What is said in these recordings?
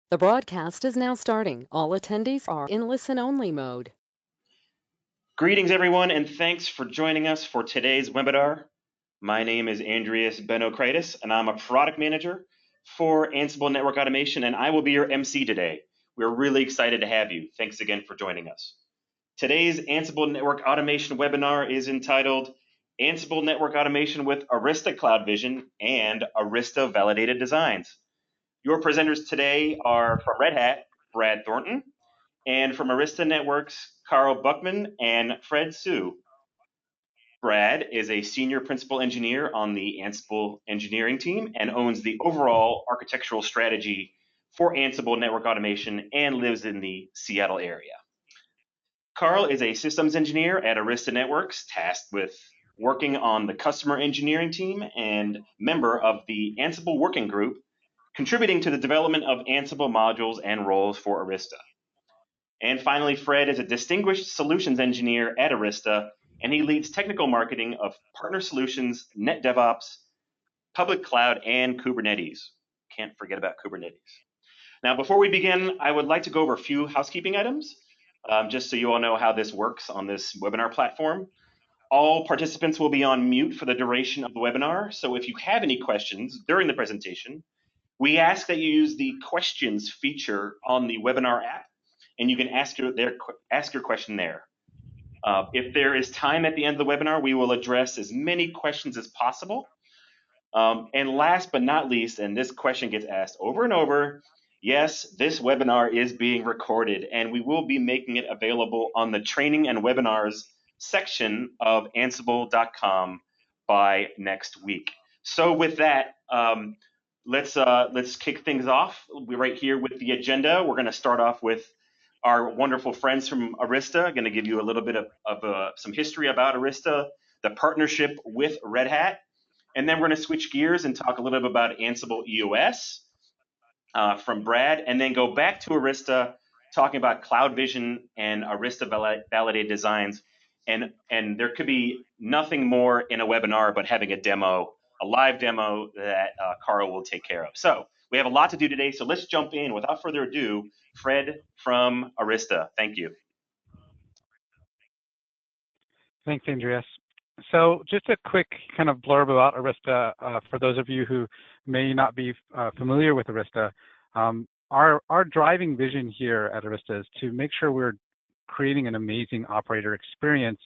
The broadcast is now starting. All attendees are in listen-only mode. Greetings, everyone, and thanks for joining us for today's webinar. My name is Andreas Benokraitis, and I'm a product manager for Ansible Network Automation, and I will be your MC today. We're really excited to have you. Thanks again for joining us. Today's Ansible Network Automation webinar is entitled Ansible Network Automation with Arista CloudVision and Arista Validated Designs. Your presenters today are from Red Hat, Brad Thornton, and from Arista Networks, Carl Buckman and Fred Su. Brad is a senior principal engineer on the Ansible engineering team and owns the overall architectural strategy for Ansible Network Automation and lives in the Seattle area. Carl is a systems engineer at Arista Networks, tasked with working on the customer engineering team and member of the Ansible working group, contributing to the development of Ansible modules and roles for Arista. And finally, Fred is a distinguished solutions engineer at Arista, and he leads technical marketing of partner solutions, net DevOps, public cloud, and Kubernetes. Can't forget about Kubernetes. Now, before we begin, I would like to go over a few housekeeping items, just so you all know how this works on this webinar platform. All participants will be on mute for the duration of the webinar, so if you have any questions during the presentation, we ask that you use the questions feature on the webinar app, and you can ask your question there. If there is time at the end of the webinar, we will address as many questions as possible. And last but not least, and this question gets asked over and over, yes, this webinar is being recorded, and we will be making it available on the training and webinars section of Ansible.com by next week. So with that, let's kick things off. We're right here with the agenda. We're going to start off with our wonderful friends from Arista. Going to give you a little bit of some history about Arista, the partnership with Red Hat, and then we're going to switch gears and talk a little bit about Ansible EOS from Brad, and then go back to Arista, talking about CloudVision and Arista Validated Designs. And there could be nothing more in a webinar but having a demo, a live demo that Carl will take care of. So we have a lot to do today, so let's jump in. Without further ado, Fred from Arista. Thank you. Thanks, Andreas. So just a quick kind of blurb about Arista for those of you who may not be familiar with Arista. Our driving vision here at Arista is to make sure we're creating an amazing operator experience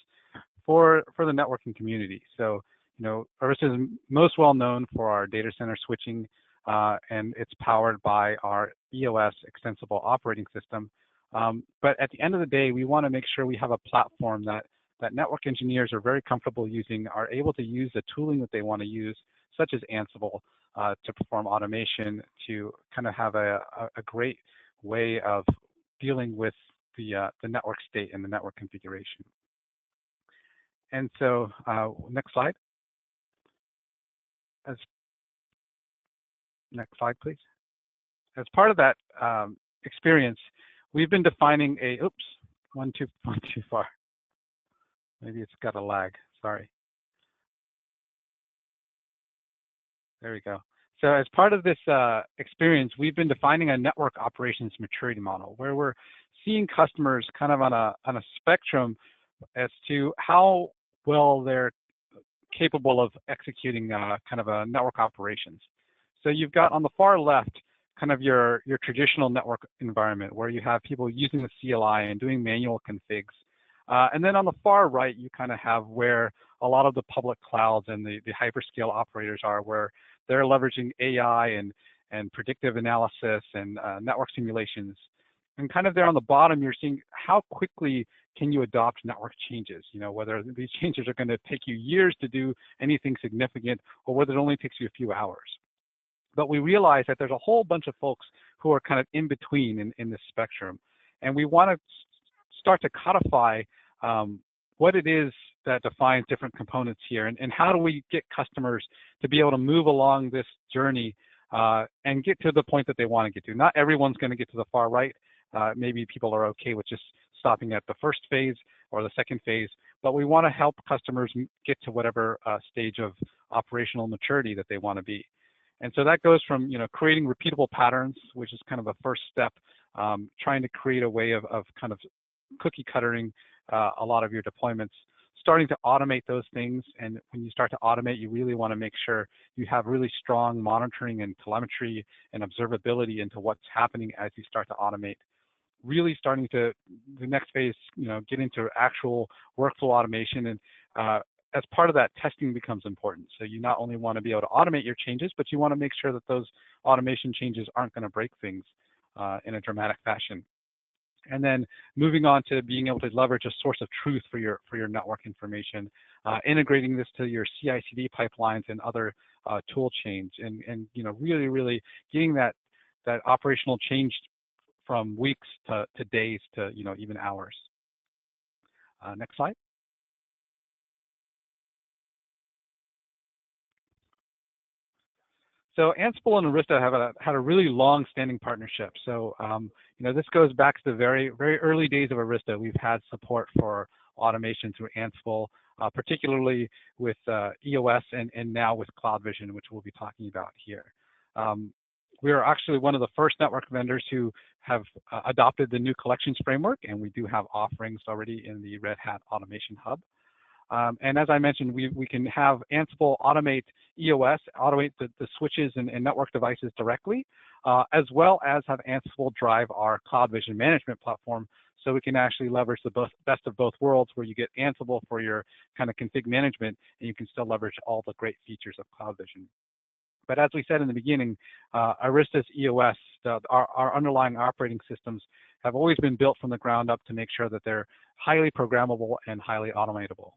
for the networking community. So, you know, Arista is most well known for our data center switching, and it's powered by our EOS extensible operating system. But at the end of the day, we want to make sure we have a platform that network engineers are very comfortable using, are able to use the tooling that they want to use, such as Ansible, to perform automation, to kind of have a great way of dealing with the network state and the network configuration. And so, next slide. Next slide, please. As part of that experience, we've been defining a, oops, one too far. Maybe it's got a lag, sorry. There we go. So as part of this experience, we've been defining a network operations maturity model where we're seeing customers kind of on a spectrum as to how well they're capable of executing kind of a network operations. So you've got on the far left kind of your traditional network environment where you have people using the CLI and doing manual configs. And then on the far right, you kind of have where a lot of the public clouds and the hyperscale operators are, where they're leveraging AI and predictive analysis and network simulations. And kind of there on the bottom, you're seeing how quickly can you adopt network changes, you know, whether these changes are going to take you years to do anything significant or whether it only takes you a few hours. But we realize that there's a whole bunch of folks who are kind of in between in this spectrum. And we want to start to codify what it is that defines different components here, and how do we get customers to be able to move along this journey and get to the point that they want to get to. Not everyone's going to get to the far right. Maybe people are okay with just stopping at the first phase or the second phase, but we want to help customers get to whatever stage of operational maturity that they want to be. And so that goes from creating repeatable patterns, which is kind of the first step, trying to create a way of kind of cookie cuttering a lot of your deployments, starting to automate those things. And when you start to automate, you really want to make sure you have really strong monitoring and telemetry and observability into what's happening as you start to automate. Really starting to, the next phase, get into actual workflow automation. And as part of that, testing becomes important. So you not only want to be able to automate your changes, but you want to make sure that those automation changes aren't going to break things in a dramatic fashion. And then moving on to being able to leverage a source of truth for your network information, integrating this to your CI/CD pipelines and other tool chains, and really getting that operational change from weeks to days to even hours. Next slide. So Ansible and Arista have had a really long-standing partnership. So this goes back to the very, very early days of Arista. We've had support for automation through Ansible, particularly with EOS and now with CloudVision, which we'll be talking about here. We are actually one of the first network vendors who have adopted the new collections framework, and we do have offerings already in the Red Hat Automation Hub. And as I mentioned, we can have Ansible automate EOS, automate the switches and network devices directly, as well as have Ansible drive our CloudVision management platform, so we can actually leverage the best of both worlds, where you get Ansible for your kind of config management, and you can still leverage all the great features of CloudVision. But as we said in the beginning, Arista's EOS, our underlying operating systems, have always been built from the ground up to make sure that they're highly programmable and highly automatable.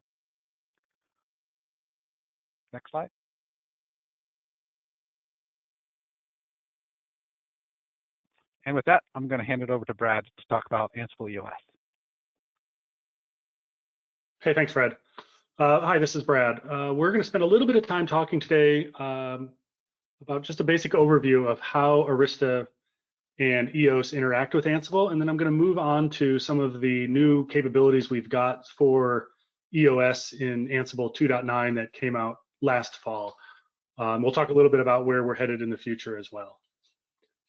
Next slide. And with that, I'm going to hand it over to Brad to talk about Ansible EOS. Hey, thanks, Fred. Hi, this is Brad. We're going to spend a little bit of time talking today about just a basic overview of how Arista and EOS interact with Ansible, and then I'm going to move on to some of the new capabilities we've got for EOS in Ansible 2.9 that came out last fall. We'll talk a little bit about where we're headed in the future as well.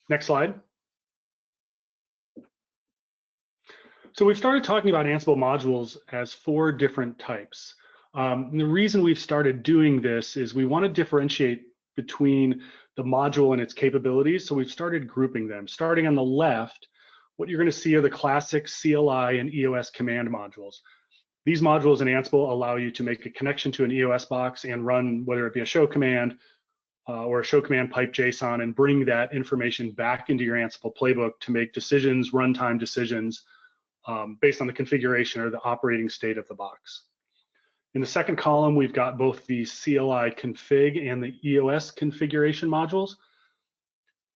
Next slide. So we've started talking about Ansible modules as 4 different types. And the reason we've started doing this is we want to differentiate between the module and its capabilities. So we've started grouping them. Starting on the left, what you're going to see are the classic CLI and EOS command modules. These modules in Ansible allow you to make a connection to an EOS box and run, whether it be a show command or a show command pipe JSON, and bring that information back into your Ansible playbook to make decisions, runtime decisions, based on the configuration or the operating state of the box. In the second column, we've got both the CLI config and the EOS configuration modules.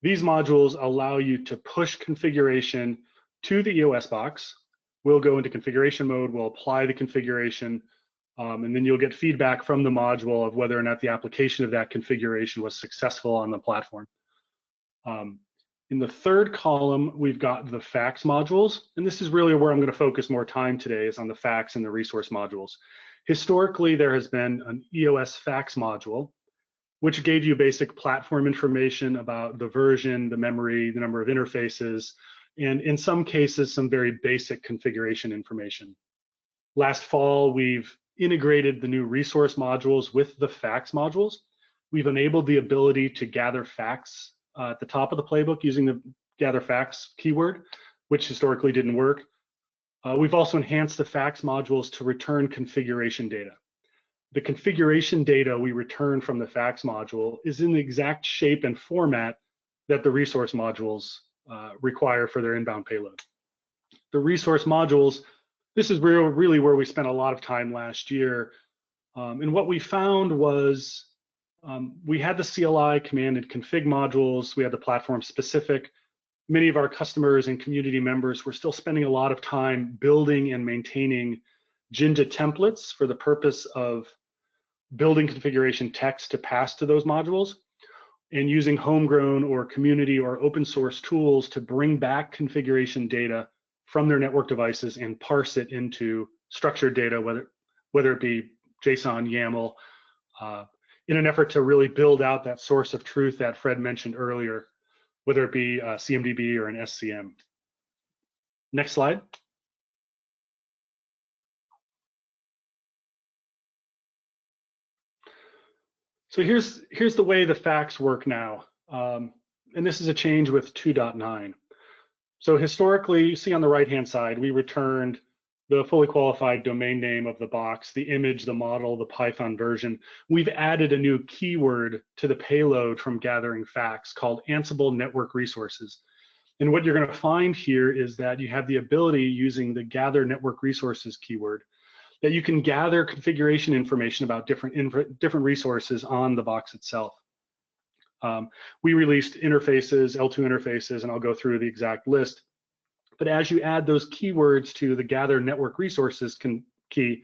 These modules allow you to push configuration to the EOS box. We'll go into configuration mode, we'll apply the configuration, and then you'll get feedback from the module of whether or not the application of that configuration was successful on the platform. In the third column, we've got the facts modules, and this is really where I'm going to focus more time today, is on the facts and the resource modules. Historically, there has been an EOS facts module, which gave you basic platform information about the version, the memory, the number of interfaces, and in some cases, some very basic configuration information. Last fall, we've integrated the new resource modules with the facts modules. We've enabled the ability to gather facts at the top of the playbook using the gather facts keyword, which historically didn't work. We've also enhanced the facts modules to return configuration data. The configuration data we return from the facts module is in the exact shape and format that the resource modules require for their inbound payload. The resource modules, this is really where we spent a lot of time last year. And what we found was we had the CLI command and config modules, we had the platform specific. Many of our customers and community members were still spending a lot of time building and maintaining Jinja templates for the purpose of building configuration text to pass to those modules, and using homegrown or community or open source tools to bring back configuration data from their network devices and parse it into structured data, whether it be JSON, YAML, in an effort to really build out that source of truth that Fred mentioned earlier, whether it be CMDB or an SCM. Next slide. So here's the way the facts work now. And this is a change with 2.9. So historically, you see on the right-hand side, we returned the fully qualified domain name of the box, the image, the model, the Python version. We've added a new keyword to the payload from gathering facts called Ansible Network Resources. And what you're going to find here is that you have the ability, using the gather network resources keyword, that you can gather configuration information about different resources on the box itself. We released interfaces, L2 interfaces, and I'll go through the exact list. But as you add those keywords to the gather network resources key,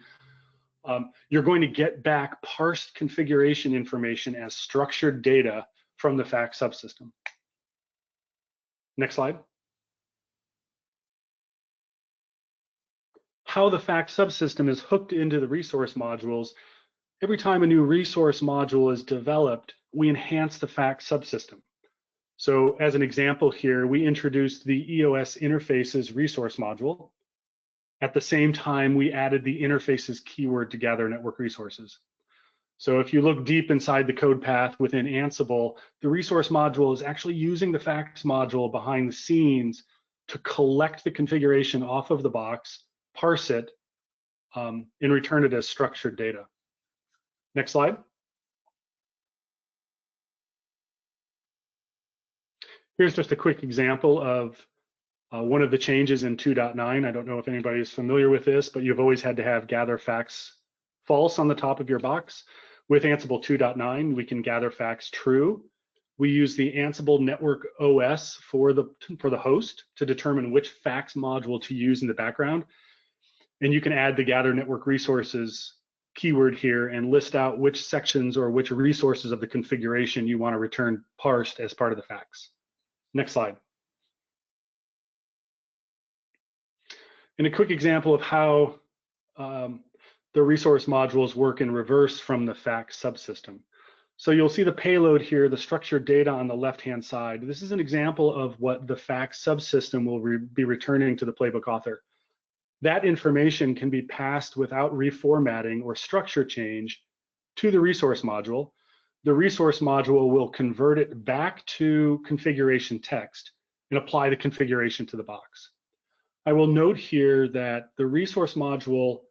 you're going to get back parsed configuration information as structured data from the fact subsystem. Next slide. How the fact subsystem is hooked into the resource modules. Every time a new resource module is developed, we enhance the fact subsystem. So as an example here, we introduced the EOS interfaces resource module. At the same time, we added the interfaces keyword to gather network resources. So if you look deep inside the code path within Ansible, the resource module is actually using the facts module behind the scenes to collect the configuration off of the box, parse it, and return it as structured data. Next slide. Here's just a quick example of one of the changes in 2.9. I don't know if anybody is familiar with this, but you've always had to have gather facts false on the top of your box. With Ansible 2.9, we can gather facts true. We use the Ansible Network OS for the host to determine which facts module to use in the background. And you can add the gather network resources keyword here and list out which sections or which resources of the configuration you want to return parsed as part of the facts. Next slide. And a quick example of how the resource modules work in reverse from the fact subsystem. So you'll see the payload here, the structured data on the left-hand side. This is an example of what the fact subsystem will be returning to the playbook author. That information can be passed without reformatting or structure change to the resource module. The resource module will convert it back to configuration text and apply the configuration to the box. I will note here that the resource module,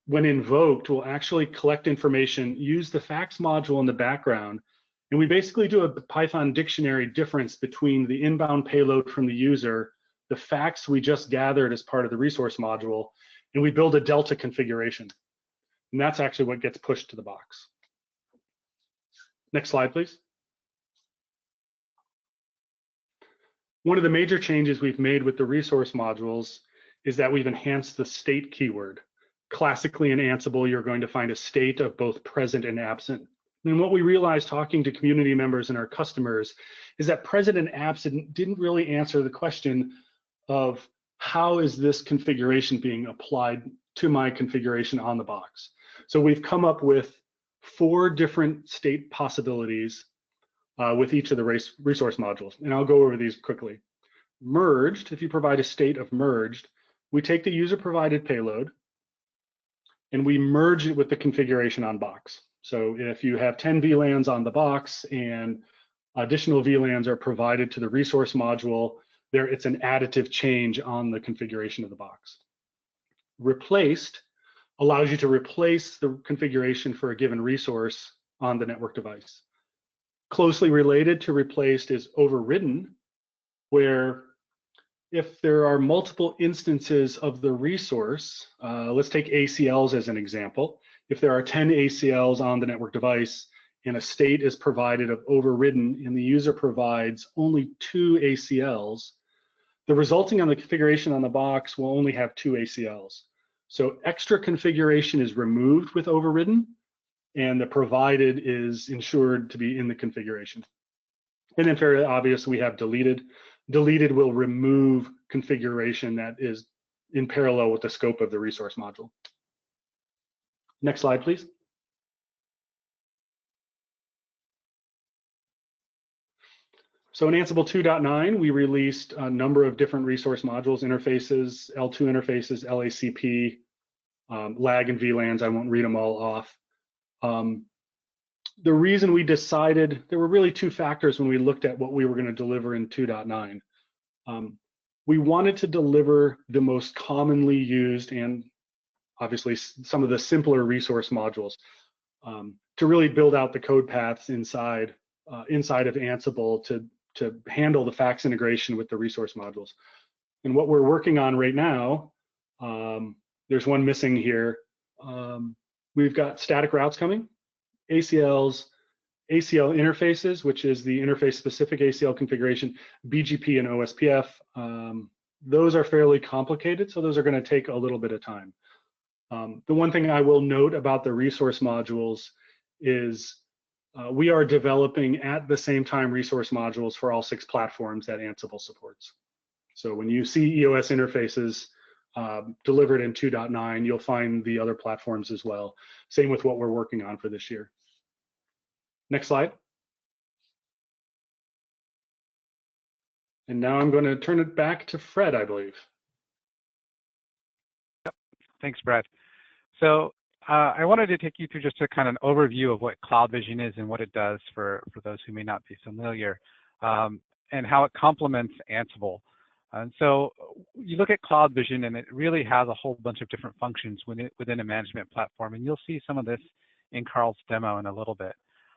when invoked, will actually collect information, use the facts module in the background, and we basically do a Python dictionary difference between the inbound payload from the user, the facts we just gathered as part of the resource module, and we build a delta configuration. And that's actually what gets pushed to the box. Next slide, please. One of the major changes we've made with the resource modules is that we've enhanced the state keyword. Classically in Ansible, you're going to find a state of both present and absent. And what we realized talking to community members and our customers is that present and absent didn't really answer the question of how is this configuration being applied to my configuration on the box. So we've come up with 4 different state possibilities with each of the resource modules. And I'll go over these quickly. Merged, if you provide a state of merged, we take the user provided payload and we merge it with the configuration on box. So if you have 10 VLANs on the box and additional VLANs are provided to the resource module, it's an additive change on the configuration of the box. Replaced allows you to replace the configuration for a given resource on the network device. Closely related to replaced is overridden, where if there are multiple instances of the resource, let's take ACLs as an example. If there are 10 ACLs on the network device and a state is provided of overridden and the user provides only 2 ACLs, the resulting on the configuration on the box will only have 2 ACLs. So extra configuration is removed with overridden, and the provided is ensured to be in the configuration. And then fairly obvious, we have deleted. Deleted will remove configuration that is in parallel with the scope of the resource module. Next slide, please. So in Ansible 2.9, we released a number of different resource modules, interfaces, L2 interfaces, LACP, lag and VLANs. I won't read them all off. The reason we decided, there were really two factors when we looked at what we were going to deliver in 2.9. We wanted to deliver the most commonly used and obviously some of the simpler resource modules to really build out the code paths inside of Ansible to handle the fax integration with the resource modules. And what we're working on right now, there's one missing here. We've got static routes coming, ACLs, ACL interfaces, which is the interface specific ACL configuration, BGP and OSPF. Those are fairly complicated, so those are going to take a little bit of time. The one thing I will note about the resource modules is we are developing at the same time resource modules for all 6 platforms that Ansible supports. So when you see EOS interfaces delivered in 2.9, you'll find the other platforms as well. Same with what we're working on for this year. Next slide. And now I'm going to turn it back to Fred, I believe. Yep. Thanks, Brad. So I wanted to take you through just a kind of an overview of what CloudVision is and what it does for those who may not be familiar, and how it complements Ansible. And so you look at CloudVision, and it really has a whole bunch of different functions within a management platform, and you'll see some of this in Carl's demo in a little bit.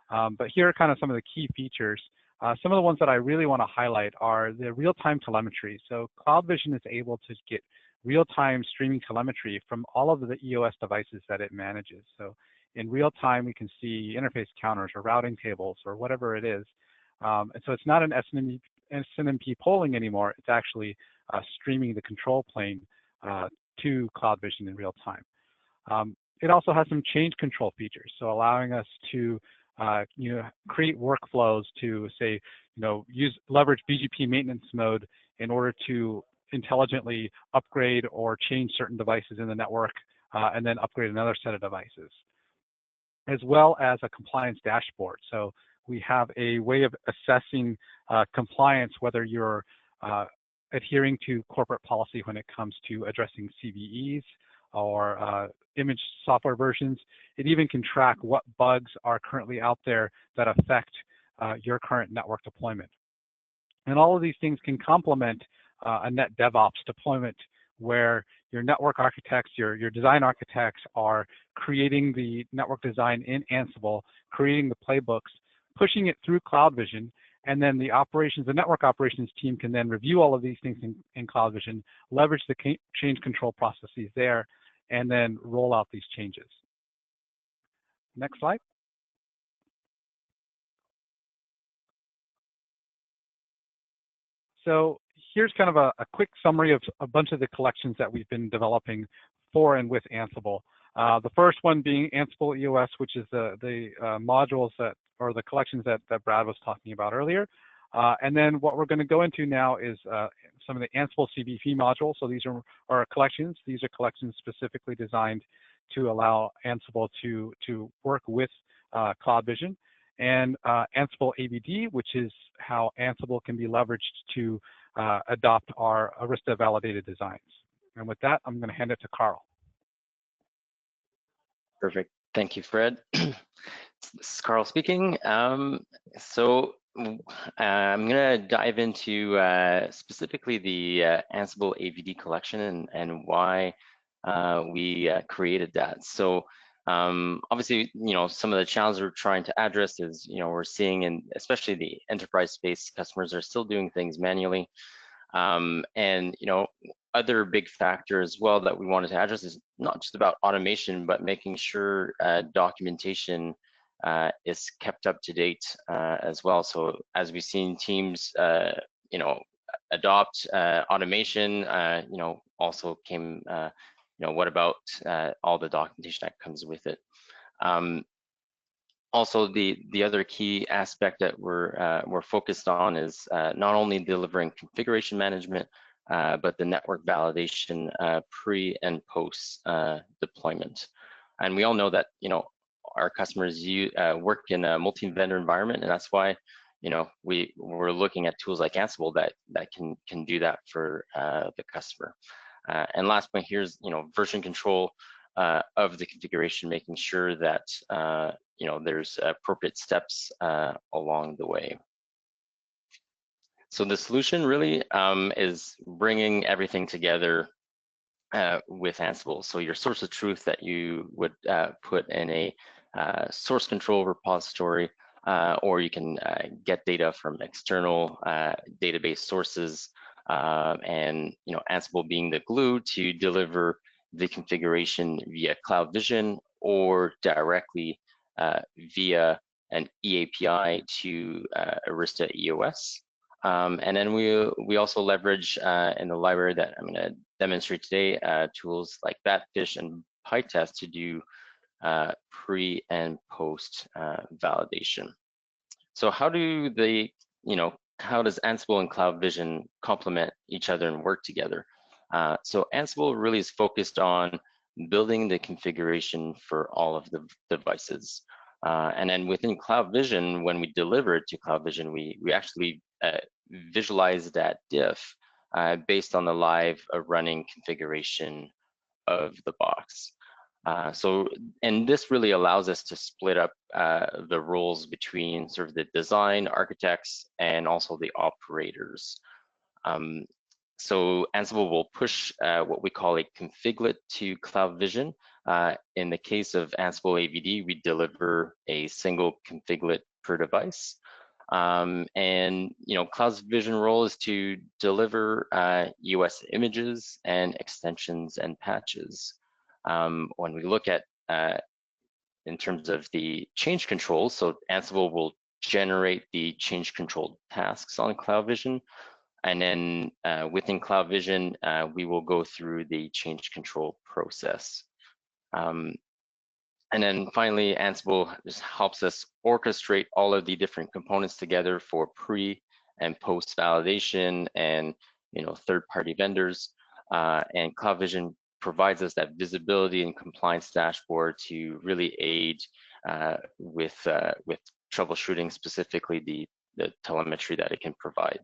But here are kind of some of the key features. Some of the ones that I really want to highlight are the real-time telemetry. So CloudVision is able to get real-time streaming telemetry from all of the EOS devices that it manages. So in real time, we can see interface counters or routing tables or whatever it is. And so it's not an SNMP polling anymore. It's actually streaming the control plane to CloudVision in real time. It also has some change control features, so allowing us to create workflows to say, leverage BGP maintenance mode in order to intelligently upgrade or change certain devices in the network and then upgrade another set of devices, as well as a compliance dashboard. So we have a way of assessing compliance, whether you're adhering to corporate policy when it comes to addressing CVEs or image software versions. It even can track what bugs are currently out there that affect your current network deployment. And all of these things can complement a net DevOps deployment where your network architects, your design architects are creating the network design in Ansible, creating the playbooks, pushing it through CloudVision, and then the network operations team can then review all of these things in CloudVision, leverage the change control processes there, and then roll out these changes. Next slide. So here's kind of a quick summary of a bunch of the collections that we've been developing for and with Ansible. The first one being Ansible EOS, which is the modules or the collections that Brad was talking about earlier. And then what we're going to go into now is some of the Ansible CVP modules. So these are collections. These are collections specifically designed to allow Ansible to work with CloudVision. And Ansible AVD, which is how Ansible can be leveraged to adopt our Arista Validated Designs. And with that, I'm going to hand it to Carl. Perfect. Thank you, Fred. This is Carl speaking. So I'm going to dive into specifically the Ansible AVD collection and why we created that. So obviously, some of the challenges we're trying to address is, we're seeing, in especially the enterprise space, customers are still doing things manually. And, other big factor as well that we wanted to address is not just about automation, but making sure documentation is kept up to date as well. So as we've seen teams, adopt automation, also came, what about all the documentation that comes with it? Also, the other key aspect that we're focused on is not only delivering configuration management, but the network validation pre and post deployment. And we all know that our customers work in a multi-vendor environment, and that's why we're looking at tools like Ansible that can do that for the customer. And last point here is, version control of the configuration, making sure that there's appropriate steps along the way. So the solution really is bringing everything together with Ansible. So your source of truth that you would put in a source control repository, or you can get data from external database sources, and Ansible being the glue to deliver the configuration via CloudVision or directly via an eAPI to Arista EOS. And then we also leverage in the library that I'm going to demonstrate today tools like Batfish and PyTest to do pre and post validation. So how do they, how does Ansible and CloudVision complement each other and work together? So Ansible really is focused on building the configuration for all of the devices. And then within CloudVision, when we deliver it to CloudVision, we actually visualize that diff based on the live running configuration of the box. And this really allows us to split up the roles between sort of the design architects and also the operators. So Ansible will push what we call a configlet to CloudVision. In the case of Ansible AVD, we deliver a single configlet per device. And CloudVision role is to deliver EOS images and extensions and patches. When we look at in terms of the change controls, so Ansible will generate the change control tasks on CloudVision, and then within CloudVision, we will go through the change control process. And then finally, Ansible just helps us orchestrate all of the different components together for pre and post validation and third-party vendors. And CloudVision provides us that visibility and compliance dashboard to really aid with troubleshooting, specifically the telemetry that it can provide.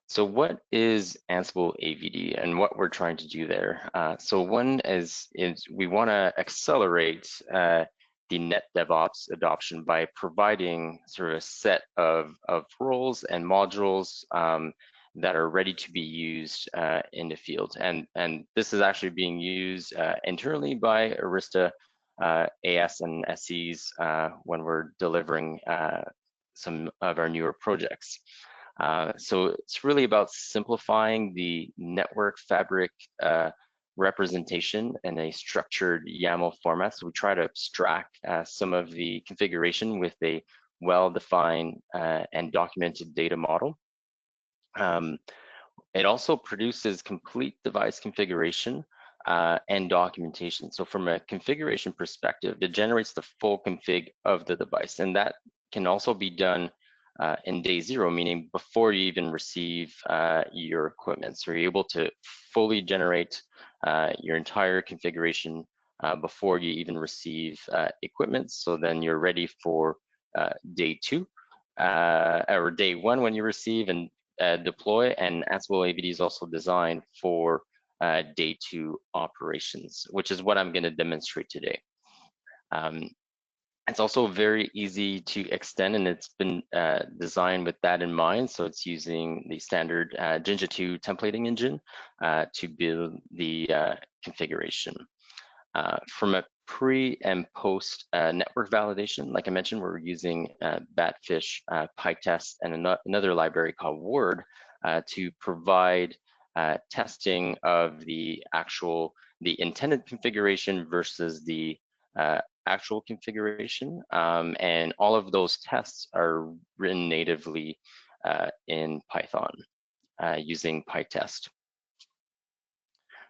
So what is Ansible AVD and what we're trying to do there? So one is we want to accelerate the net DevOps adoption by providing sort of a set of roles and modules that are ready to be used in the field. And this is actually being used internally by Arista AS and SEs when we're delivering some of our newer projects. So it's really about simplifying the network fabric representation in a structured YAML format. So we try to abstract some of the configuration with a well-defined and documented data model. It also produces complete device configuration and documentation. So from a configuration perspective, it generates the full config of the device, and that can also be done in day zero, meaning before you even receive your equipment. So you're able to fully generate your entire configuration before you even receive equipment. So then you're ready for day two or day one when you receive and deploy. And Ansible AVD is also designed for day two operations, which is what I'm going to demonstrate today. It's also very easy to extend, and it's been designed with that in mind. So it's using the standard Jinja 2 templating engine to build the configuration. From a pre and post network validation, like I mentioned, we're using Batfish, PyTest, and another library called Word to provide testing of the intended configuration versus the actual configuration, and all of those tests are written natively in Python using PyTest.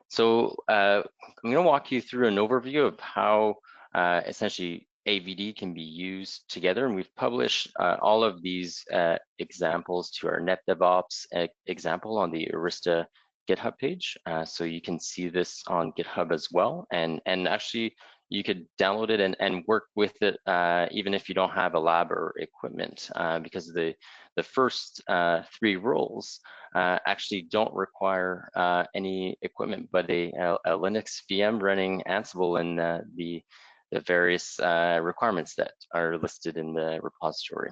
So I'm going to walk you through an overview of how essentially AVD can be used together, and we've published all of these examples to our NetDevOps example on the Arista GitHub page, so you can see this on GitHub as well. And actually, you could download it and work with it even if you don't have a lab or equipment, because the first 3 roles actually don't require any equipment but a Linux VM running Ansible and the various requirements that are listed in the repository.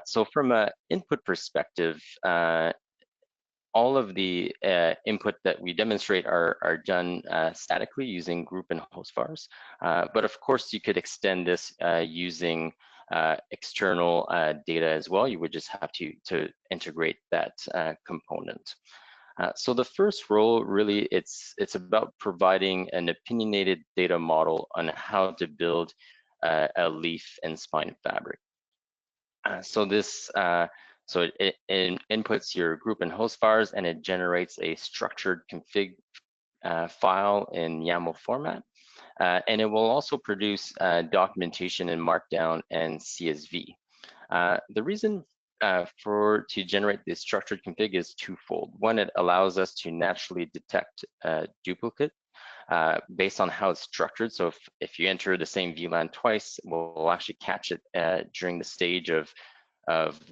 So from an input perspective, all of the input that we demonstrate are done statically using group and host vars. But of course, you could extend this using external data as well. You would just have to integrate that component. So the first role, really, it's about providing an opinionated data model on how to build a leaf and spine fabric. So this So it inputs your group and host vars, and it generates a structured config file in YAML format. And it will also produce documentation in Markdown and CSV. The reason to generate this structured config is twofold. One, it allows us to naturally detect duplicate based on how it's structured. So if you enter the same VLAN twice, we'll actually catch it during the stage of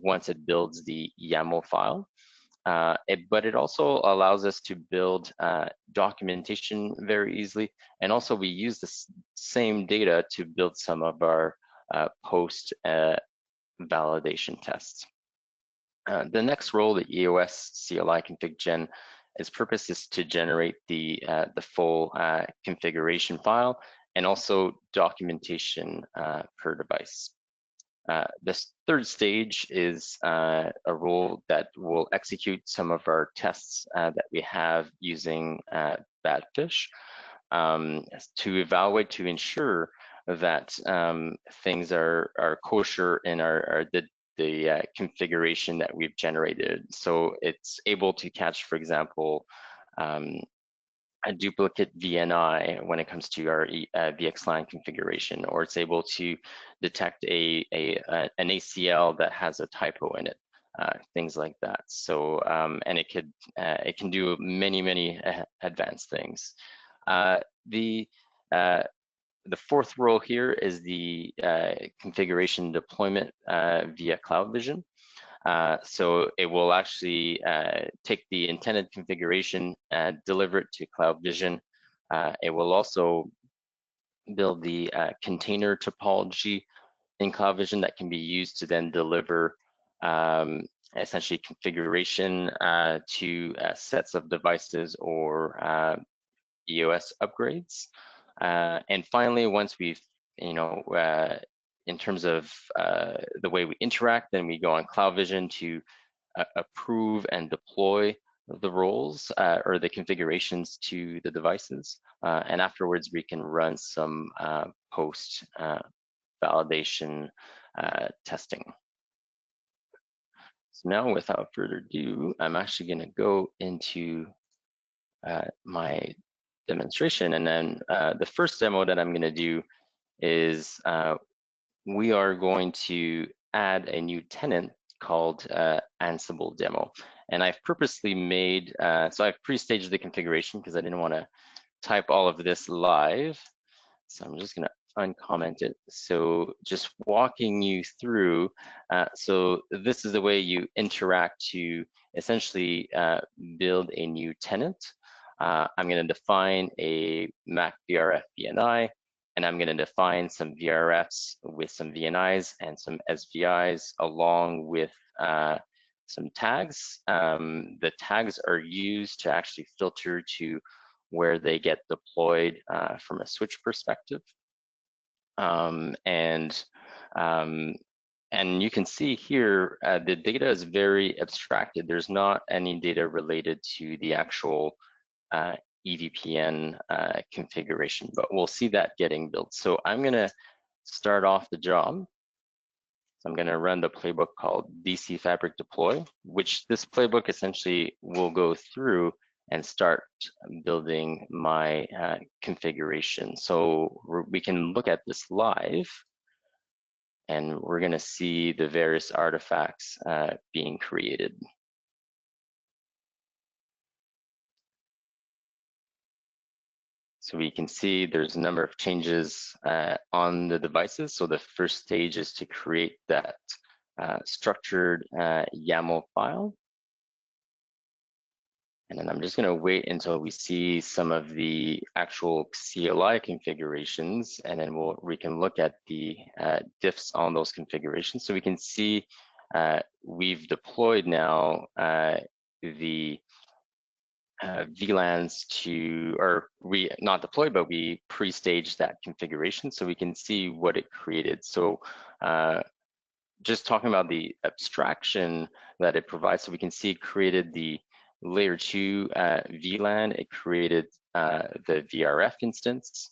once it builds the YAML file. But it also allows us to build documentation very easily. And also we use the same data to build some of our post validation tests. The next role, the EOS CLI config gen, its purpose is to generate the full configuration file and also documentation per device. This third stage is a role that will execute some of our tests that we have using Badfish to evaluate, to ensure that things are kosher in the configuration that we've generated. So it's able to catch, for example, a duplicate VNI when it comes to our VXLAN configuration, or it's able to detect an ACL that has a typo in it, things like that. So and it can do many advanced things. The fourth role here is the configuration deployment via CloudVision. So it will actually take the intended configuration, deliver it to CloudVision. It will also build the container topology in CloudVision that can be used to then deliver essentially configuration to sets of devices or EOS upgrades. And finally, once we've, in terms of the way we interact, then we go on CloudVision to approve and deploy the roles or the configurations to the devices. And afterwards, we can run some post validation testing. So now, without further ado, I'm actually going to go into my demonstration. And then the first demo that I'm going to do is we are going to add a new tenant called Ansible demo. And I've purposely made, so I've pre-staged the configuration because I didn't want to type all of this live. So I'm just going to uncomment it. So just walking you through, so this is the way you interact to essentially build a new tenant. I'm going to define a Mac VRF VNI, and I'm going to define some VRFs with some VNIs and some SVIs along with some tags. The tags are used to actually filter to where they get deployed from a switch perspective. And you can see here, the data is very abstracted. There's not any data related to the actual EVPN configuration, but we'll see that getting built. So I'm going to start off the job. So I'm going to run the playbook called DC Fabric Deploy, which this playbook essentially will go through and start building my configuration. So we can look at this live, and we're going to see the various artifacts being created. So we can see there's a number of changes on the devices. So the first stage is to create that structured YAML file. And then I'm just going to wait until we see some of the actual CLI configurations, and then we can look at the diffs on those configurations. So we can see we've deployed now the VLANs to, or we not deployed, but we pre-staged that configuration so we can see what it created. So just talking about the abstraction that it provides, so we can see it created the layer 2 VLAN, it created the VRF instance.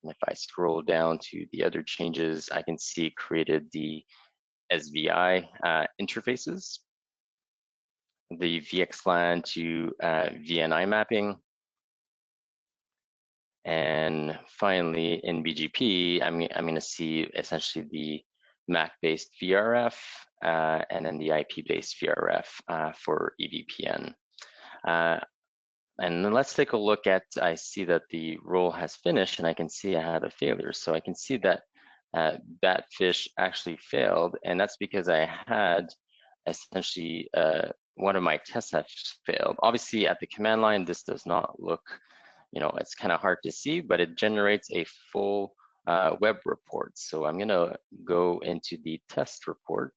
And if I scroll down to the other changes, I can see it created the SVI interfaces, the VXLAN to VNI mapping. And finally, in BGP, I'm going to see essentially the MAC-based VRF and then the IP-based VRF for EVPN. And then let's take a look at, I see that the role has finished and I can see I had a failure. So I can see that that fish actually failed, and that's because I had essentially one of my tests have failed. Obviously at the command line, this does not look, it's kind of hard to see, but it generates a full web report. So I'm gonna go into the test report.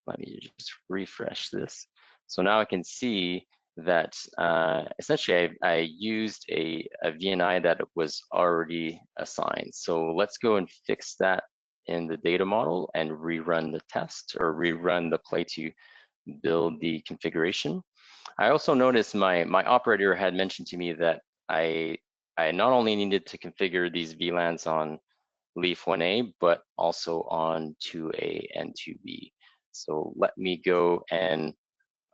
Let me just refresh this. So now I can see that essentially I used a VNI that was already assigned. So let's go and fix that in the data model and rerun the test or rerun the play to build the configuration. I also noticed my operator had mentioned to me that I not only needed to configure these VLANs on leaf 1A, but also on 2A and 2B. So let me go and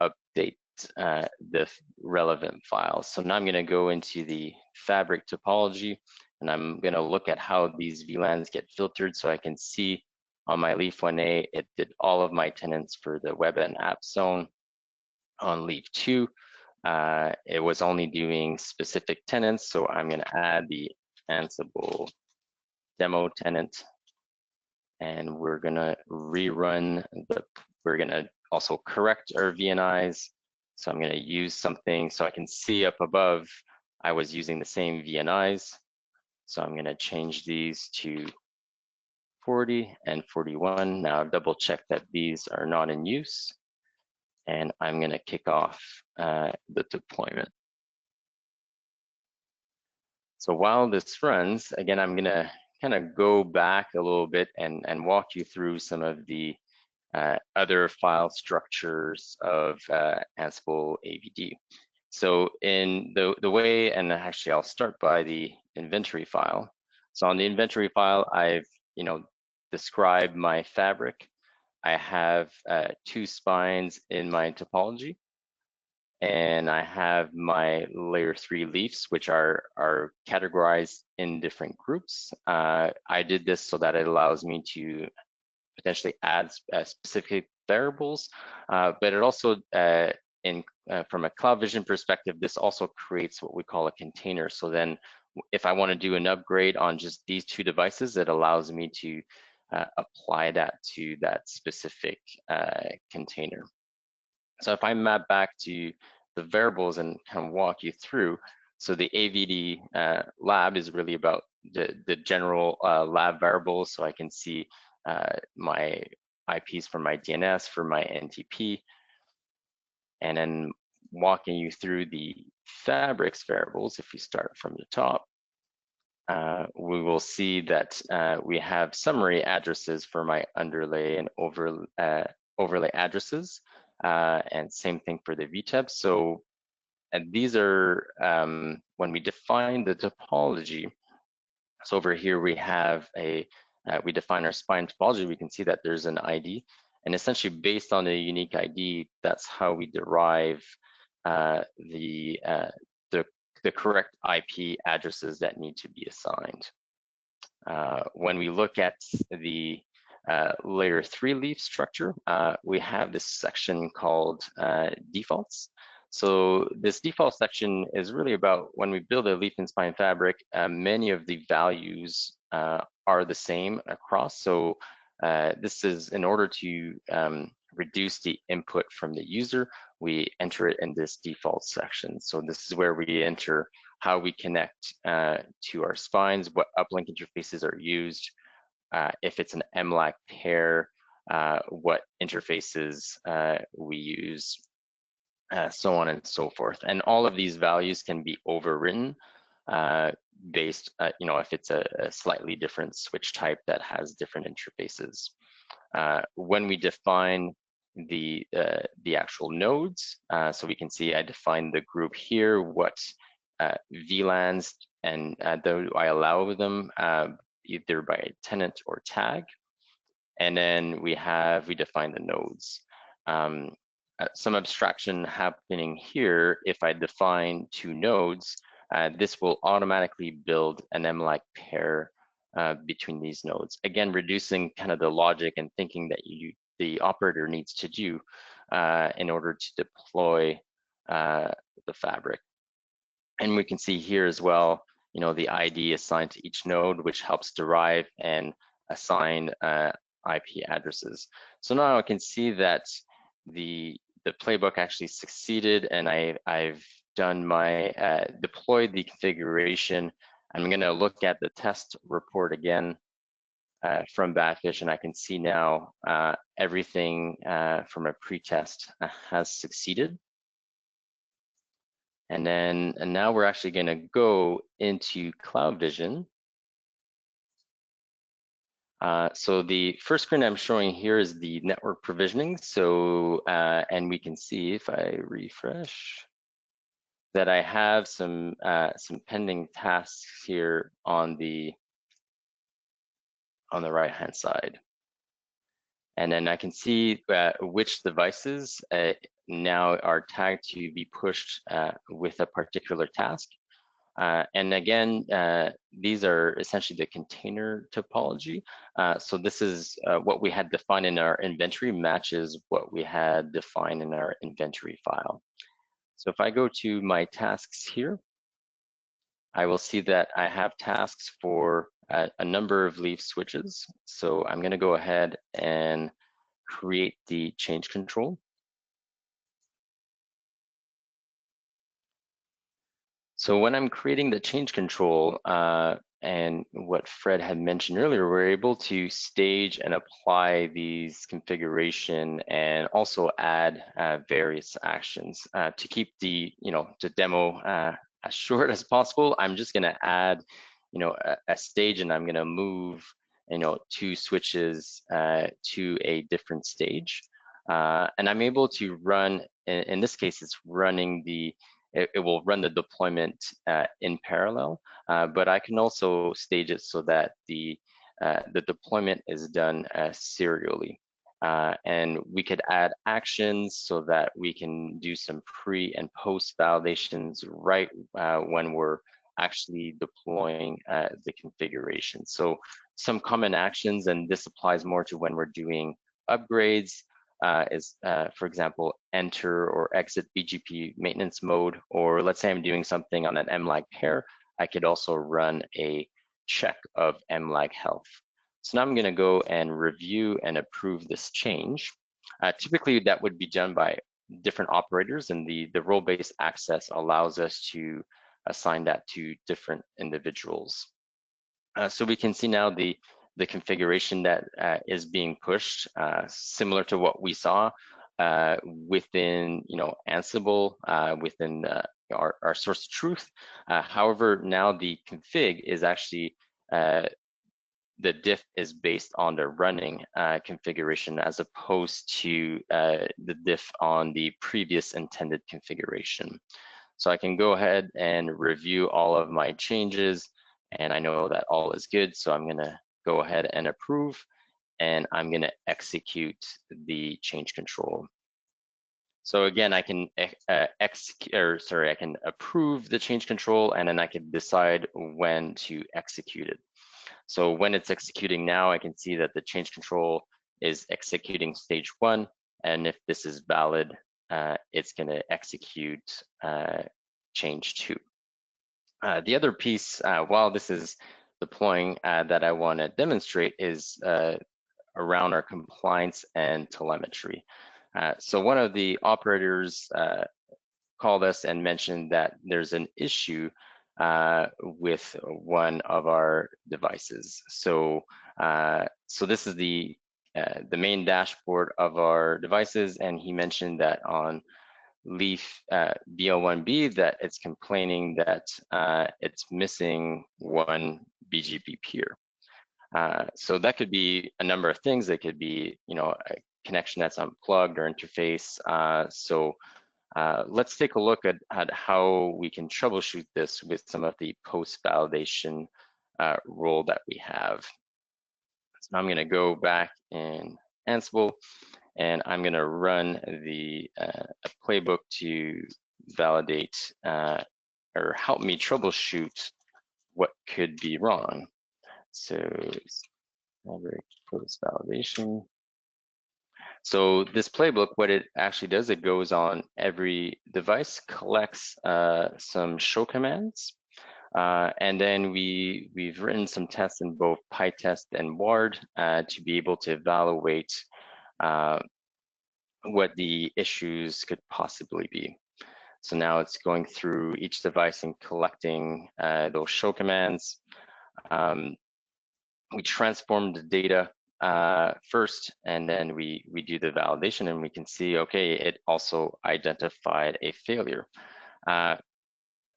update the relevant files. So now I'm going to go into the fabric topology, and I'm going to look at how these VLANs get filtered so I can see on my leaf 1A, it did all of my tenants for the web and app zone. On leaf 2, it was only doing specific tenants, so I'm going to add the Ansible demo tenant, and we're going to rerun we're going to also correct our VNIs. So I'm going to use something so I can see up above I was using the same VNIs. So I'm going to change these to 40 and 41. Now double check that these are not in use, and I'm going to kick off the deployment. So while this runs, again, I'm going to kind of go back a little bit and walk you through some of the other file structures of Ansible AVD. So in the way, and actually I'll start by the inventory file. So on the inventory file, I've described my fabric. I have 2 spines in my topology, and I have my layer 3 leaves, which are categorized in different groups. I did this so that it allows me to potentially add specific variables, but it also, from a CloudVision perspective, this also creates what we call a container. So then if I want to do an upgrade on just these 2 devices, it allows me to apply that to that specific container. So if I map back to the variables and kind of walk you through, so the AVD lab is really about the general lab variables. So I can see my IPs for my DNS, for my NTP, and then walking you through the fabrics variables. If you start from the top, we will see that we have summary addresses for my underlay and overlay addresses, and same thing for the VTEP. So, and these are when we define the topology. So over here we have we define our spine topology. We can see that there's an ID, and essentially based on a unique ID, that's how we derive the correct IP addresses that need to be assigned. When we look at the layer 3 leaf structure, we have this section called defaults. So this default section is really about when we build a leaf and spine fabric, many of the values are the same across. So this is in order to reduce the input from the user, we enter it in this default section. So this is where we enter how we connect to our spines, what uplink interfaces are used, if it's an MLAC pair, what interfaces we use, so on and so forth. And all of these values can be overwritten based, if it's a slightly different switch type that has different interfaces. When we define the actual nodes, so we can see I define the group here, what VLANs and do I allow them either by tenant or tag. And then we define the nodes. Some abstraction happening here. If I define 2 nodes, this will automatically build an MLAC pair between these nodes. Again, reducing kind of the logic and thinking that the operator needs to do in order to deploy the fabric. And we can see here as well, the ID assigned to each node, which helps derive and assign IP addresses. So now I can see that the playbook actually succeeded, and I've done my deployed the configuration. I'm going to look at the test report again from Batfish, and I can see now everything from a pretest has succeeded. And now we're actually going to go into CloudVision. So the first screen I'm showing here is the network provisioning. So, and we can see if I refresh that I have some pending tasks here on the right-hand side. And then I can see which devices now are tagged to be pushed with a particular task. And again, these are essentially the container topology. So this is what we had defined in our inventory matches what we had defined in our inventory file. So if I go to my tasks here, I will see that I have tasks for a number of leaf switches. So I'm going to go ahead and create the change control. So when I'm creating the change control, and what Fred had mentioned earlier, we're able to stage and apply these configuration and also add various actions. To keep the demo as short as possible, I'm just going to add a stage, and I'm going to move 2 switches to a different stage, and I'm able to run. In this case, it's running it will run the deployment in parallel, but I can also stage it so that the deployment is done serially. And we could add actions so that we can do some pre and post validations right when we're actually deploying the configuration. So some common actions, and this applies more to when we're doing upgrades, is, for example, enter or exit BGP maintenance mode, or let's say I'm doing something on an MLAG pair, I could also run a check of MLAG health. So now I'm going to go and review and approve this change. Typically, that would be done by different operators, and the role-based access allows us to assign that to different individuals. So we can see now the configuration that is being pushed, similar to what we saw within Ansible, within our source of truth. However, now the config is actually the diff is based on the running configuration as opposed to the diff on the previous intended configuration. So I can go ahead and review all of my changes, and I know that all is good. So I'm going to go ahead and approve, and I'm going to execute the change control. So again, I can I can approve the change control, and then I can decide when to execute it. So when it's executing now, I can see that the change control is executing stage 1, and if this is valid, it's going to execute change 2. The other piece, while this is deploying, that I want to demonstrate is around our compliance and telemetry. So one of the operators called us and mentioned that there's an issue with one of our devices. So this is the main dashboard of our devices, and he mentioned that on Leaf BL1B that it's complaining that it's missing one BGP peer. So that could be a number of things. It could be, a connection that's unplugged or interface. Let's take a look at how we can troubleshoot this with some of the post-validation role that we have. So I'm going to go back in Ansible, and I'm going to run the playbook to validate or help me troubleshoot what could be wrong. So post validation. So this playbook, what it actually does, it goes on every device, collects some show commands, and then we've written some tests in both PyTest and WARD to be able to evaluate what the issues could possibly be. So now it's going through each device and collecting those show commands. We transform the data first, and then we do the validation, and we can see, okay, it also identified a failure.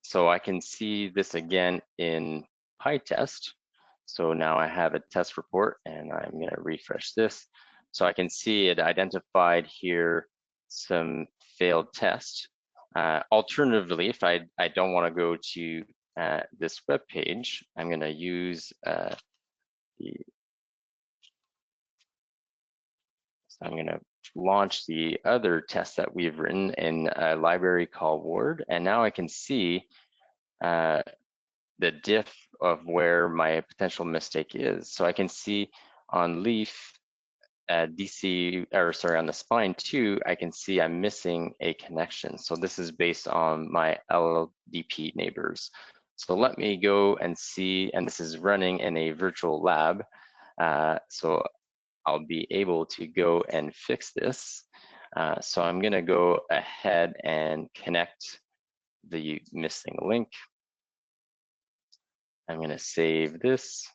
So I can see this again in PyTest. So now I have a test report, and I'm going to refresh this. So I can see it identified here some failed tests. Alternatively, if I don't want to go to this web page, I'm going to use I'm going to launch the other test that we've written in a library called WARD, and now I can see the diff of where my potential mistake is. So I can see on Leaf on the spine 2, I can see I'm missing a connection. So this is based on my LLDP neighbors. So let me go and see, and this is running in a virtual lab. So I'll be able to go and fix this. So I'm going to go ahead and connect the missing link. I'm going to save this.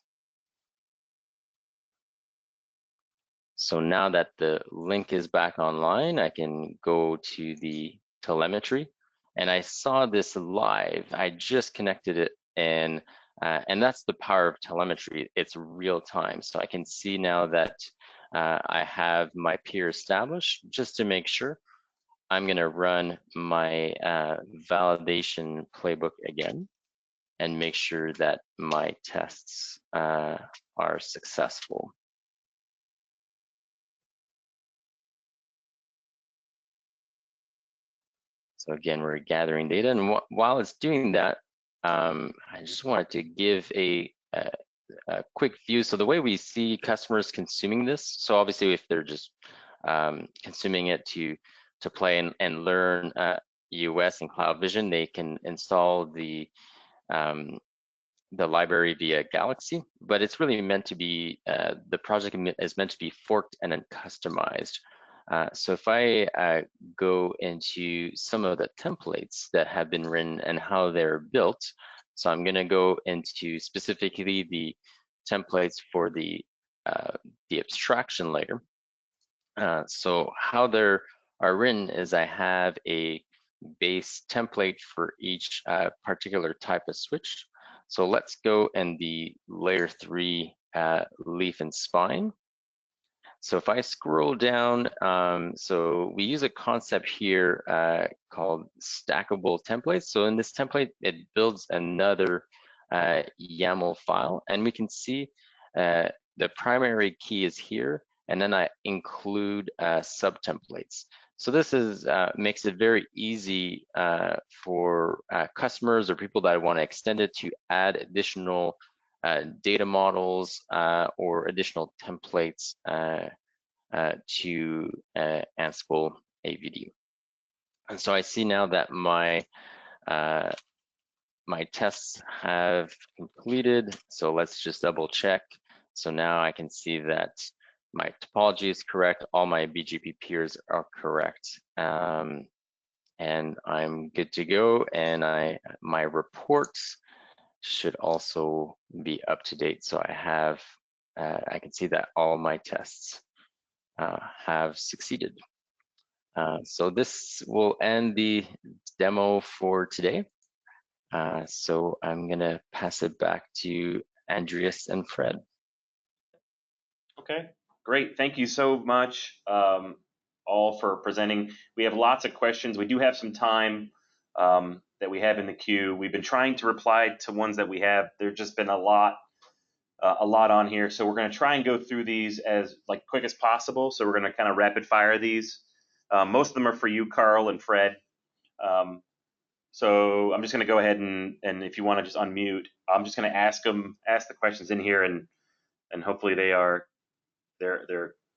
So now that the link is back online, I can go to the telemetry, and I saw this live. I just connected it, and that's the power of telemetry. It's real time. So I can see now that I have my peer established. Just to make sure, I'm going to run my validation playbook again and make sure that my tests are successful. So again, we're gathering data, and while it's doing that, I just wanted to give a quick view. So the way we see customers consuming this, so obviously if they're just consuming it to play and learn US and CloudVision, they can install the library via Galaxy, but it's really meant to be, the project is meant to be forked and then customized. So if I go into some of the templates that have been written and how they're built, so I'm going to go into specifically the templates for the abstraction layer. So how they are written is I have a base template for each particular type of switch. So let's go in the layer 3 leaf and spine. So if I scroll down, so we use a concept here called stackable templates. So in this template, it builds another YAML file, and we can see the primary key is here, and then I include subtemplates. So this is makes it very easy for customers or people that want to extend it to add additional data models or additional templates to Ansible AVD. And so I see now that my my tests have completed. So let's just double check. So now I can see that my topology is correct. All my BGP peers are correct. And I'm good to go. And my reports should also be up to date. So I can see that all my tests have succeeded. So this will end the demo for today. So I'm gonna pass it back to Andreas and Fred. Okay, great. Thank you so much all for presenting. We have lots of questions. We do have some time that we have in the queue. We've been trying to reply to ones that we have. There's just been a lot on here. So we're gonna try and go through these as quick as possible. So we're gonna kind of rapid fire these. Most of them are for you, Carl and Fred. So I'm just gonna go ahead and if you wanna just unmute, I'm just gonna ask the questions in here and hopefully they're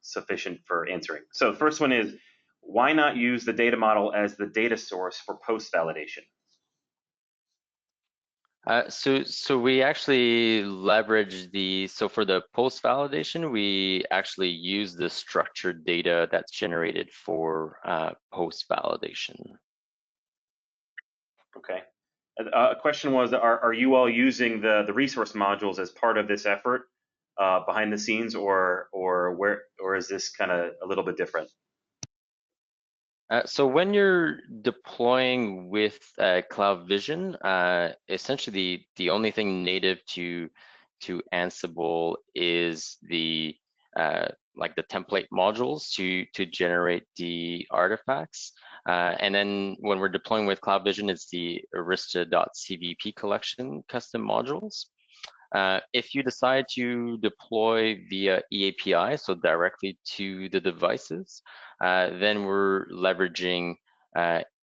sufficient for answering. So the first one is, why not use the data model as the data source for post-validation? So we actually leverage so for the post validation, we actually use the structured data that's generated for post validation. Okay. A question was, are you all using the resource modules as part of this effort behind the scenes, or is this kind of a little bit different? So when you're deploying with CloudVision, essentially the only thing native to Ansible is the template modules to generate the artifacts. And then when we're deploying with CloudVision, it's the arista.cvp collection custom modules. If you decide to deploy via eAPI, so directly to the devices, then we're leveraging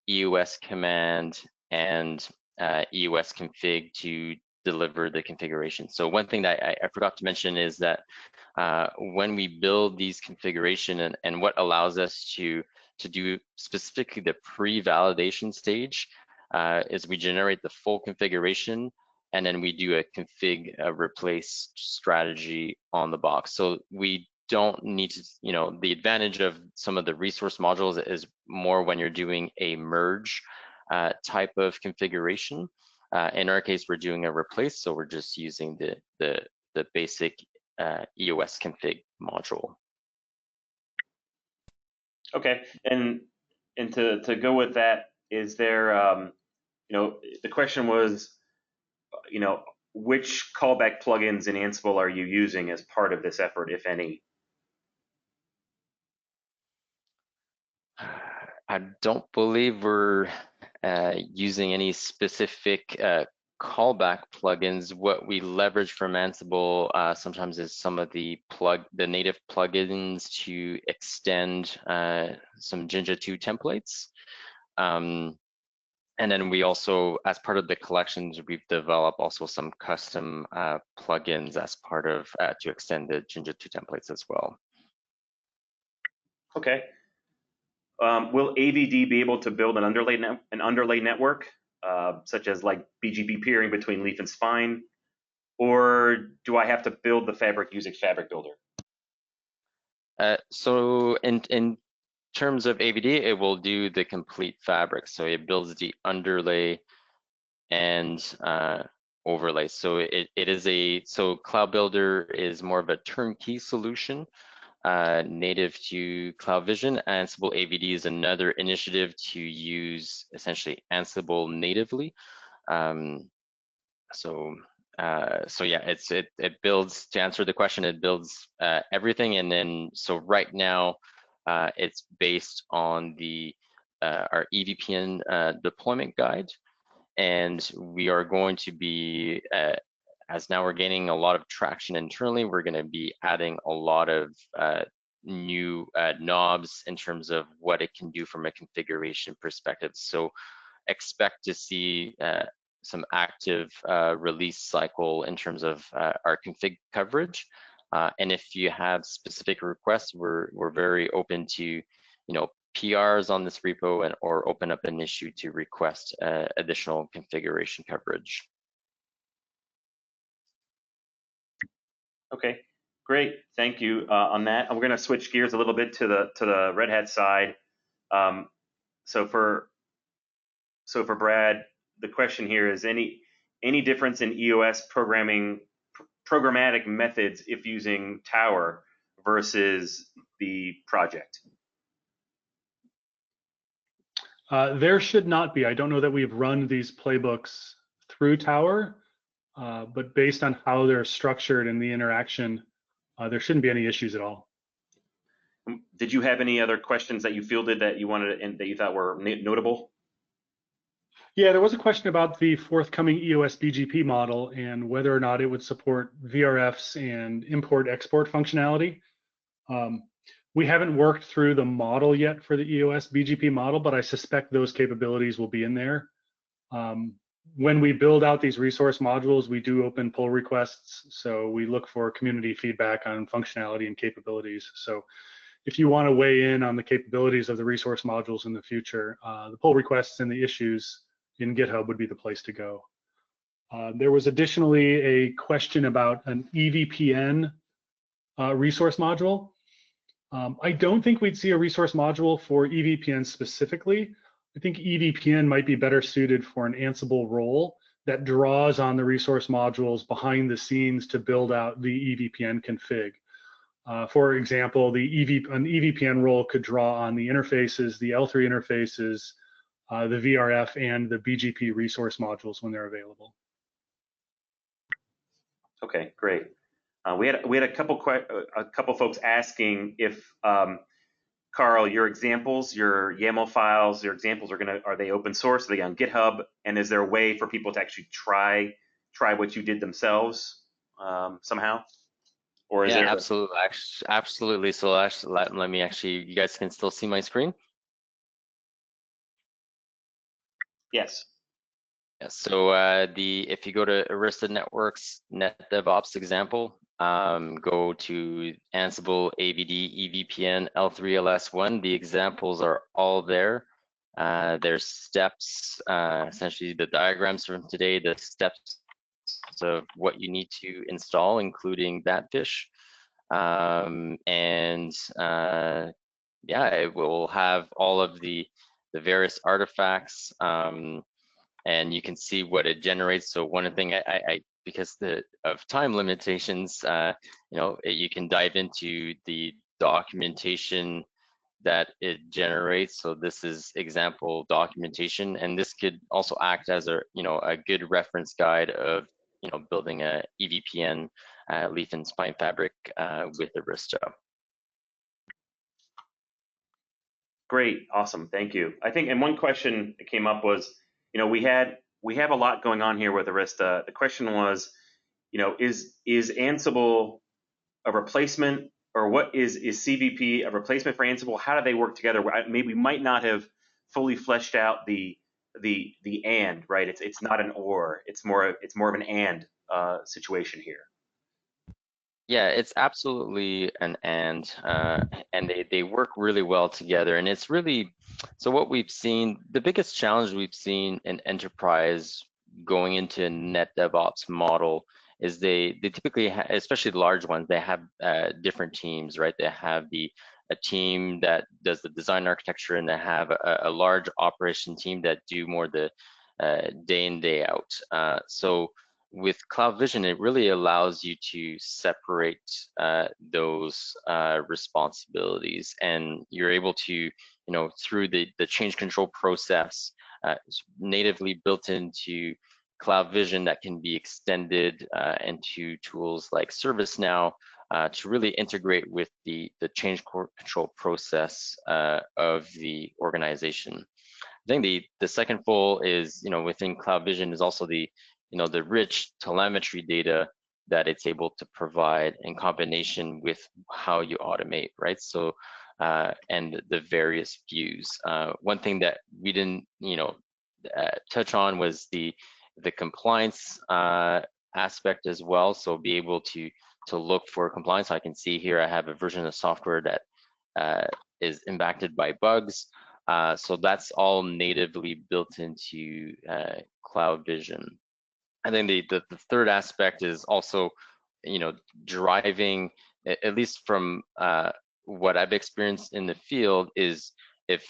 EOS command and EOS config to deliver the configuration. So one thing that I forgot to mention is that when we build these configuration and what allows us to do specifically the pre-validation stage is we generate the full configuration and then we do a config replace strategy on the box. So we don't need to, the advantage of some of the resource modules is more when you're doing a merge type of configuration. In our case, we're doing a replace, so we're just using the basic EOS config module. Okay, and to go with that, is there, the question was, which callback plugins in Ansible are you using as part of this effort, if any? I don't believe we're using any specific callback plugins. What we leverage from Ansible sometimes is some of the native plugins to extend some Jinja 2 templates. And then we also, as part of the collections, we've developed also some custom plugins as part of to extend the Jinja 2 templates as well. Okay. Will AVD be able to build an underlay network, such as BGP peering between leaf and spine, or do I have to build the fabric using Fabric Builder? So in terms of AVD, it will do the complete fabric. So it builds the underlay and overlay. So it is so Cloud Builder is more of a turnkey solution native to CloudVision. Ansible AVD is another initiative to use essentially Ansible natively. So yeah, it builds, to answer the question, it builds everything. And then so right now it's based on our EVPN deployment guide, and we are going to be as now we're gaining a lot of traction internally, we're going to be adding a lot of new knobs in terms of what it can do from a configuration perspective. So expect to see some active release cycle in terms of our config coverage. And if you have specific requests, we're very open to PRs on this repo or open up an issue to request additional configuration coverage. Okay, great. Thank you on that. And we're going to switch gears a little bit to the Red Hat side. So for Brad, the question here is any difference in EOS programmatic methods if using Tower versus the project? There should not be. I don't know that we've run these playbooks through Tower, but based on how they're structured and the interaction, there shouldn't be any issues at all. Did you have any other questions that you fielded that you wanted and that you thought were notable? Yeah, there was a question about the forthcoming EOS BGP model and whether or not it would support VRFs and import-export functionality. We haven't worked through the model yet for the EOS BGP model, but I suspect those capabilities will be in there. When we build out these resource modules, we do open pull requests. So we look for community feedback on functionality and capabilities. So if you want to weigh in on the capabilities of the resource modules in the future, the pull requests and the issues in GitHub would be the place to go. There was additionally a question about an EVPN resource module. I don't think we'd see a resource module for EVPN specifically. I think EVPN might be better suited for an Ansible role that draws on the resource modules behind the scenes to build out the EVPN config. For example, an EVPN role could draw on the interfaces, the L3 interfaces, the VRF, and the BGP resource modules when they're available. Okay, great. We had a couple folks asking if Carl, your examples, your YAML files, your examples are they open source? Are they on GitHub? And is there a way for people to actually try what you did themselves somehow? Or is there... absolutely, absolutely. So actually, let me actually, you guys can still see my screen? Yes. Yeah, so if you go to Arista Networks Net DevOps example, go to Ansible AVD EVPN L3LS1. The examples are all there. There's steps, essentially the diagrams from today, the steps of what you need to install, including that dish. Yeah, it will have all of the various artifacts, and you can see what it generates. So one thing because of time limitations, you can dive into the documentation that it generates. So this is example documentation, and this could also act as a good reference guide of building a EVPN leaf and spine fabric with Arista. Great, awesome, thank you. I think, and one question that came up was, we have a lot going on here with Arista. The question was, is Ansible a replacement, or what is CVP a replacement for Ansible? How do they work together? Maybe we might not have fully fleshed out the and, right? It's not an or. It's more of an and situation here. Yeah, it's absolutely an and they work really well together. And it's really, so what we've seen, the biggest challenge we've seen in enterprise going into a net DevOps model is they typically, especially the large ones, they have different teams, right? They have a team that does the design architecture, and they have a large operation team that do more the day in, day out. So with CloudVision, it really allows you to separate those responsibilities, and you're able to, through the change control process natively built into CloudVision that can be extended into tools like ServiceNow to really integrate with the change control process of the organization. I think the second full is, within CloudVision is also the rich telemetry data that it's able to provide in combination with how you automate, right? So, and the various views. One thing that we didn't, touch on was the compliance aspect as well. So be able to look for compliance. I can see here I have a version of software that is impacted by bugs. So that's all natively built into CloudVision. And then the third aspect is also, driving, at least from what I've experienced in the field, is if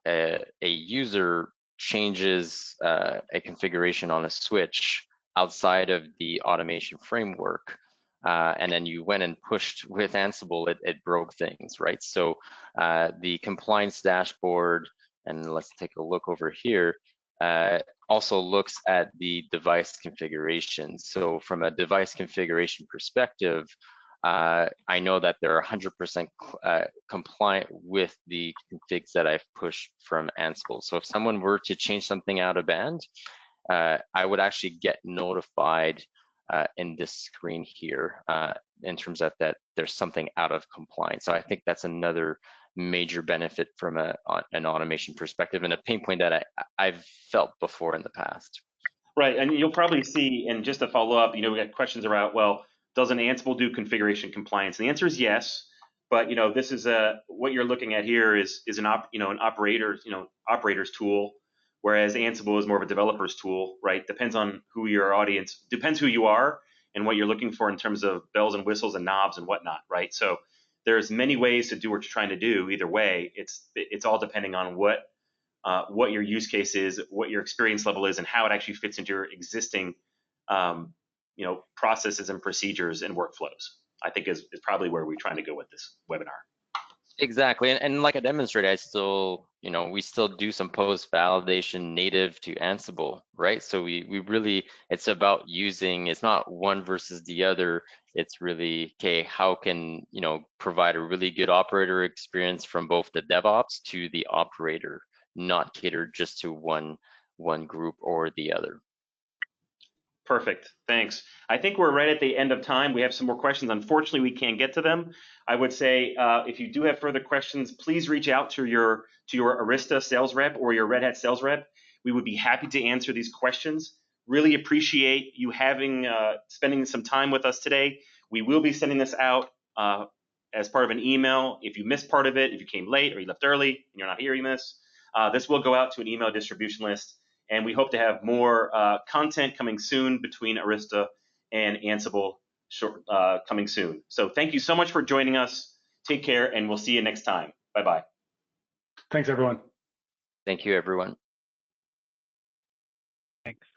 a user changes a configuration on a switch outside of the automation framework, and then you went and pushed with Ansible, it broke things, right? So the compliance dashboard, and let's take a look over here, also looks at the device configuration. So from a device configuration perspective, I know that they're 100% compliant with the configs that I've pushed from Ansible. So if someone were to change something out of band, I would actually get notified in this screen here in terms of that there's something out of compliance. So I think that's another major benefit from an automation perspective, and a pain point that I've felt before in the past. Right, and you'll probably see, and just to follow up, we got questions around, well, doesn't Ansible do configuration compliance? And the answer is yes, but this is what you're looking at here is an operator's tool, whereas Ansible is more of a developer's tool, right? Depends on who your audience, depends who you are and what you're looking for in terms of bells and whistles and knobs and whatnot, right? So there's many ways to do what you're trying to do. Either way, it's all depending on what your use case is, what your experience level is, and how it actually fits into your existing processes and procedures and workflows. I think is probably where we're trying to go with this webinar. Exactly, and like I demonstrated, we still do some post validation native to Ansible, right? So we really, it's about using, it's not one versus the other. It's really, okay, how can provide a really good operator experience from both the DevOps to the operator, not catered just to one group or the other. Perfect, thanks. I think we're right at the end of time. We have some more questions. Unfortunately, we can't get to them. I would say if you do have further questions, please reach out to your Arista sales rep or your Red Hat sales rep. We would be happy to answer these questions. Really appreciate you spending some time with us today. We will be sending this out as part of an email. If you missed part of it, if you came late or you left early and you're not hearing this, this will go out to an email distribution list. And we hope to have more content coming soon between Arista and Ansible coming soon. So thank you so much for joining us. Take care, and we'll see you next time. Bye-bye. Thanks, everyone. Thank you, everyone. Thanks.